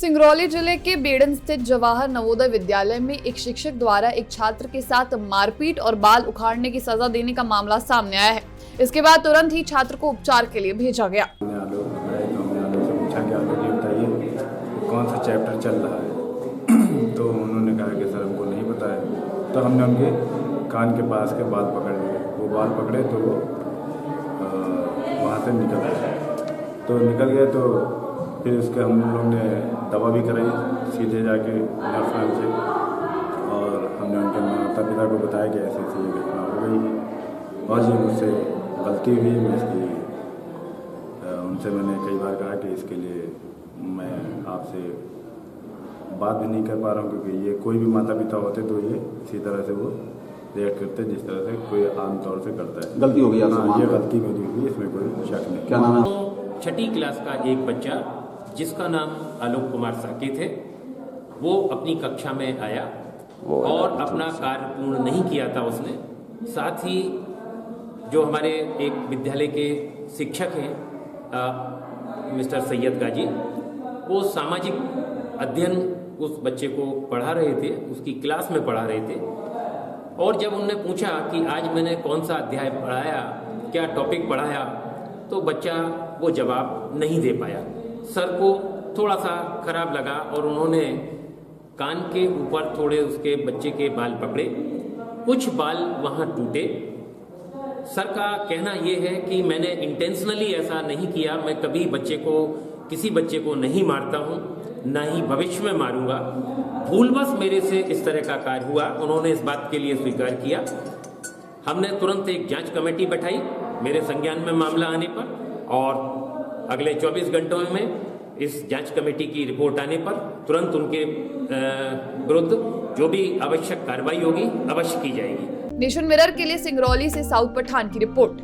सिंगरौली जिले के बेड़न स्थित जवाहर नवोदय विद्यालय में एक शिक्षक द्वारा एक छात्र के साथ मारपीट और बाल उखाड़ने की सजा देने का मामला सामने आया है। इसके बाद तुरंत ही छात्र को उपचार के लिए भेजा गया। कौन सा चैप्टर चल रहा है तो उन्होंने कहा कि सर हमको नहीं पता है। तो हमने उनके कान के पास के बाल पकड़ लिए। वो बाल पकड़े तो वो वहाँ से निकल गए। तो फिर उसके हम लोग ने दवा भी कराई सीधे जाके नर्स से, और हमने उनके माता पिता को बताया कि ऐसे ऐसी घटना हो गई है और ये मुझसे गलती हुई। मैं इसकी उनसे मैंने कई बार कहा कि इसके लिए मैं आपसे बात भी नहीं कर पा रहा हूँ, क्योंकि ये कोई भी माता पिता होते तो ये इसी तरह से वो रिएक्ट करते जिस तरह से कोई आमतौर से करता है। गलती हो गई आपसे? ये गलती मेरी हुई, इसमें कोई शक नहीं। क्या नाम है? तो छठी क्लास का एक बच्चा जिसका नाम आलोक कुमार साकेत है, वो अपनी कक्षा में आया और अपना कार्य पूर्ण नहीं किया था उसने। साथ ही जो हमारे एक विद्यालय के शिक्षक हैं मिस्टर सैयद गाजी, वो सामाजिक अध्ययन उस बच्चे को पढ़ा रहे थे, उसकी क्लास में पढ़ा रहे थे। और जब उनने पूछा कि आज मैंने कौन सा अध्याय पढ़ाया, क्या टॉपिक पढ़ाया, तो बच्चा वो जवाब नहीं दे पाया। सर को थोड़ा सा खराब लगा और उन्होंने कान के ऊपर थोड़े उसके बच्चे के बाल पकड़े। कुछ बाल वहाँ टूटे। सर का कहना यह है कि मैंने इंटेंशनली ऐसा नहीं किया, मैं कभी किसी बच्चे को नहीं मारता हूँ, ना ही भविष्य में मारूंगा, भूलवश मेरे से इस तरह का कार्य हुआ। उन्होंने इस बात के लिए स्वीकार किया। हमने तुरंत एक जांच कमेटी बैठाई मेरे संज्ञान में मामला आने पर, और अगले 24 घंटों में इस जांच कमेटी की रिपोर्ट आने पर तुरंत उनके विरुद्ध जो भी आवश्यक कार्रवाई होगी अवश्य की जाएगी। नेशन मिरर के लिए सिंगरौली से साउथ पठान की रिपोर्ट।